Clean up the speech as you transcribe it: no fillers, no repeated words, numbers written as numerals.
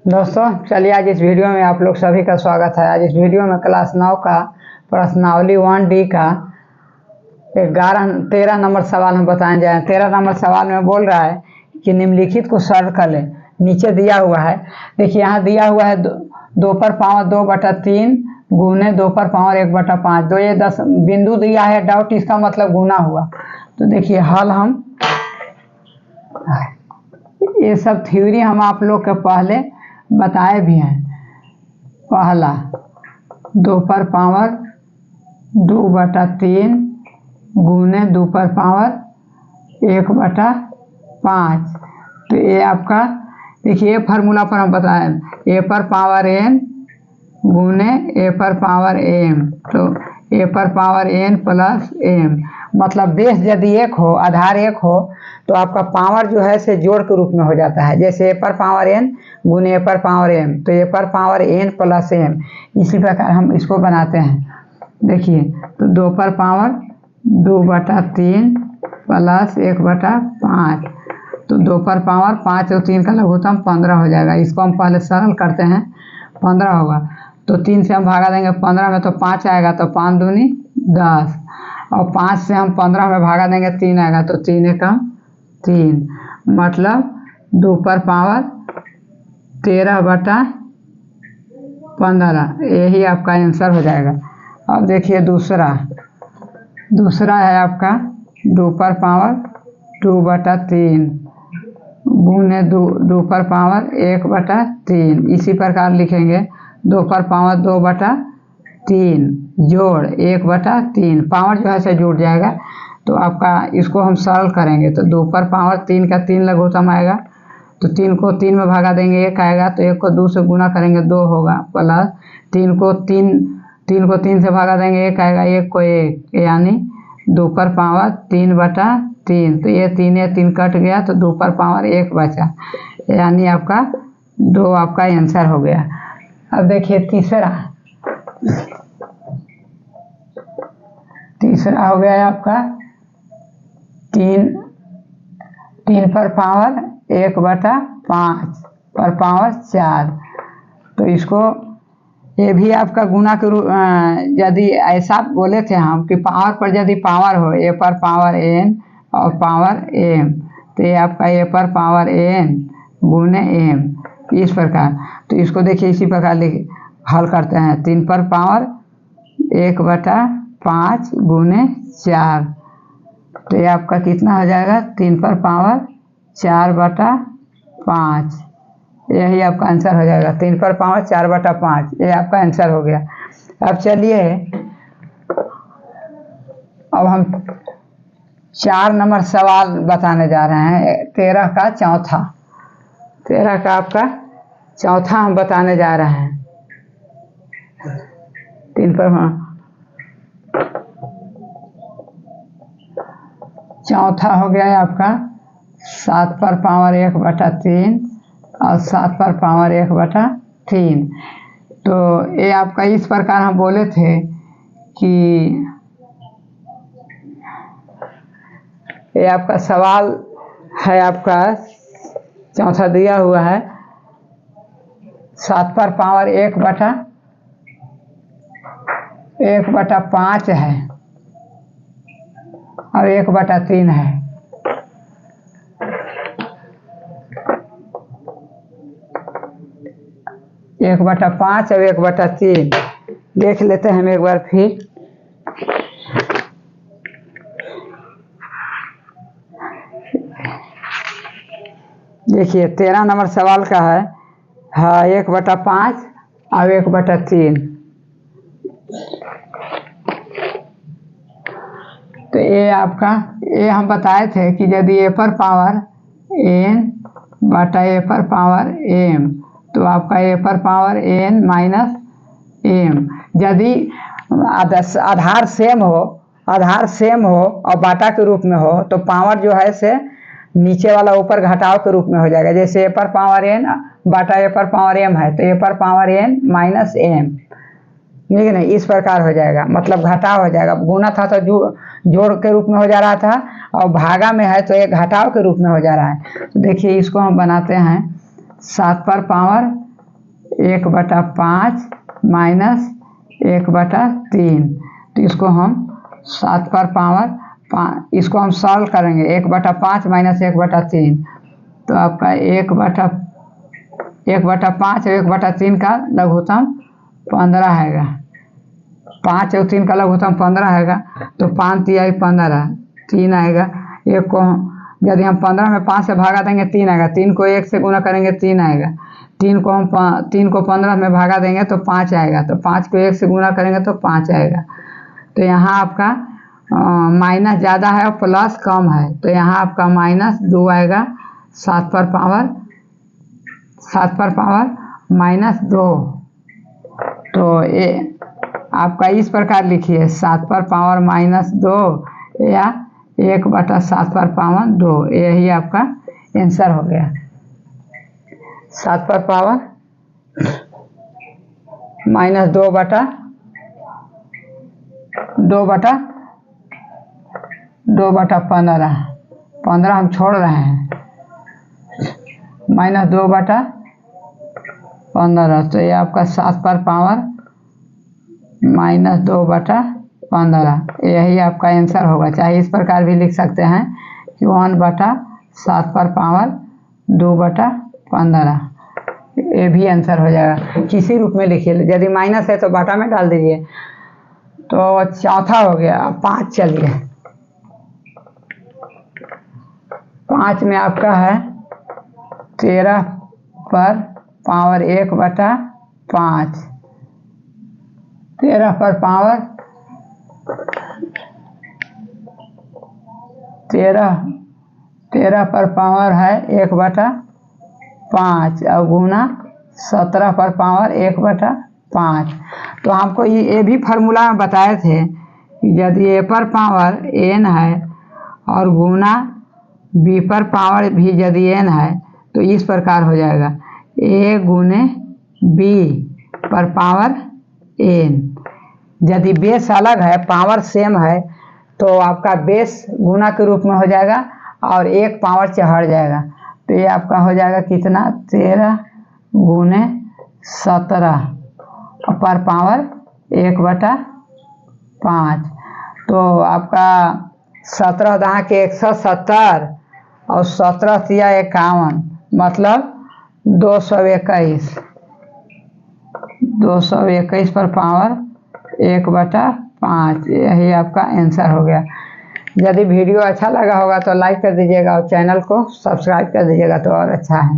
दोस्तों चलिए आज इस वीडियो में आप लोग सभी का स्वागत है। आज इस वीडियो में क्लास 9 का प्रश्नावली 1D का 13 नंबर सवाल हम बताने जा रहे हैं। 13 नंबर सवाल में बोल रहा है कि निम्नलिखित को सरल कर लें। नीचे दिया हुआ है, देखिए यहाँ दिया हुआ है 2 पर पावर 2/3 गुने 2 पर पावर 1/5। तो ये 10 बिंदु दिया है डॉट, इसका मतलब गुना हुआ। तो देखिए हल हम ये सब थ्योरी हम आप लोग के पहले बताए भी हैं। पहला 2 पर पावर 2/3 गुने 2 पर पावर 1/5। तो ये आपका देखिए फार्मूला पर हम बताएं a पर पावर n गुने a पर पावर m। तो a पर पावर n प्लस m, मतलब बेस यदि एक हो, आधार एक हो, तो आपका पावर जो है से जोड़ के रूप में हो जाता है। जैसे a पर पावर n गुने a पर पावर m, तो a पर पावर n प्लस m। इसी प्रकार हम इसको बनाते हैं। देखिए तो 2 पर पावर 2/3 प्लस 1/5। तो 2 पर पावर 5 और 3 का लघुत्तम 15 हो जाएगा। इसको हम पहले सरल करते हैं, 15 होगा। तो 3 से हम भागा देंगे 15 में, तो 5 आएगा, तो 5 दूनी 10। और 5 से हम 15 में भागा देंगे 3 आएगा, तो 3 एकम 3, मतलब 2 पर पावर 13/15। यही आपका आंसर हो जाएगा। अब देखिए दूसरा है आपका 2 पर पावर 2/3 गुने 2 पर पावर 1/3। इसी प्रकार लिखेंगे 2 पर पावर 2/3 जोड़ 1/3। पावर जो है से जुड़ जाएगा। तो आपका इसको हम सरल करेंगे, तो 2 पर पावर 3 का 3 लघुत्तम आएगा, तो 3 को 3 में भागा देंगे 1 आएगा, तो 1 को 2 से गुना करेंगे 2 होगा, प्लस 3 को 3 से भागा देंगे 1 आएगा, 1 को 1, यानी 2 पर पावर 3/3। तो ये 3 कट गया, तो 2 पर पावर 1 बचा, यानी आपका 2 आपका आंसर हो गया। अब देखिए तीसरा हो गया आपका 3 पर पावर 1/5 पर पावर 4। तो इसको ये भी आपका गुना के रूप, यदि ऐसा बोले थे हम कि पावर पर यदि पावर हो a पर पावर n और पावर m, तो ये आपका a पर पावर n गुने m, इस प्रकार। तो इसको देखिए इसी प्रकार हल करते हैं। 3 पर पावर 1/5 गुने 4, तो ये आपका कितना हो जाएगा 3 पर पावर 4/5। यही आपका आंसर हो जाएगा, 3 पर पावर 4/5। ये आपका आंसर हो गया। अब चलिए अब हम 4 नंबर सवाल बताने जा रहे हैं। 13 का आपका चौथा हम बताने जा रहे हैं। 3 पर चौथा हो गया है आपका 7 पर पावर 1/3 और 7 पर पावर 1/3। तो ये आपका इस प्रकार हम बोले थे कि ये आपका सवाल है, आपका चौथा दिया हुआ है 7 पर पावर 1/5 है और 1/3 है। एक 1/5 और 1/3 देख लेते हैं हम एक बार फिर। देखिए 13 नंबर सवाल का है 1/5 और 1/3। तो ये आपका ये हम बताए थे कि यदि a पर पावर n बटा a पर पावर m, तो आपका a पर पावर n माइनस m। यदि आधार सेम हो और बाटा के रूप में हो, तो पावर जो है से नीचे वाला ऊपर घटाव के रूप में हो जाएगा। जैसे a पर पावर n बटा a पर पावर m है, तो a पर पावर n माइनस m, ठीक है ना, इस प्रकार हो जाएगा, मतलब घटाव हो जाएगा। गुना था तो जोड़ के रूप में हो जा रहा था, और भागा में है तो एक घटाव के रूप में हो जा रहा है। तो देखिए इसको हम बनाते हैं 7 पर पावर 1/5 माइनस 1/3। तो इसको हम 7 पर पावर 5, इसको हम सॉल्व करेंगे। 1/5 माइनस 1/3, तो आपका 1/5 और 1/3 का लघुत्तम 15 हैगा। 5 और 3 का लघुत्तम 15 हैगा, तो 5 तिहाई 15, 3 आएगा। एक को यदि हम 15 में 5 से भागा देंगे 3 आएगा। 3 को 1 से गुना करेंगे 3 आएगा। 3 को 15 में भागा देंगे तो 5 आएगा। तो 5 को 1 से गुना करेंगे तो 5 आएगा। तो यहाँ आपका माइनस ज़्यादा है और प्लस कम है, तो यहाँ आपका -2 आएगा। 7 पर पावर -2। तो ये आपका इस प्रकार लिखिए, 7 पर पावर -2 या 1/7 पर पावर 2। यही आपका आंसर हो गया। 7 पर पावर -2/15, 15 हम छोड़ रहे हैं, -2/15। तो ये आपका 7 पर पावर -2/15, यही आपका आंसर होगा। चाहे इस प्रकार भी लिख सकते हैं कि 1/7 पर पावर 2/15, ये भी आंसर हो जाएगा। किसी रूप में लिखिए, यदि माइनस है तो बटा में डाल दीजिए। तो चौथा हो गया। 5 चलिए, 5 में आपका है 13 पर पावर 1/5। 13 पर पावर 13 पर पावर है 1/5 और गुना 17 पर पावर 1/5। तो हमको ये भी फार्मूला में बताए थे कि यदि a पर पावर n है और गुना b पर पावर भी यदि n है तो इस प्रकार हो जाएगा, a गुने b पर पावर n। यदि बेस अलग है, पावर सेम है, तो आपका बेस गुना के रूप में हो जाएगा और एक पावर चढ़ जाएगा। तो ये आपका हो जाएगा कितना, 13 गुने 17 पर पावर 1/5। तो आपका 17 दहा के 170 और 17 तिया 51, मतलब 221 पर पावर 1/5। यही आपका आंसर हो गया। यदि वीडियो अच्छा लगा होगा तो लाइक कर दीजिएगा और चैनल को सब्सक्राइब कर दीजिएगा तो और अच्छा है।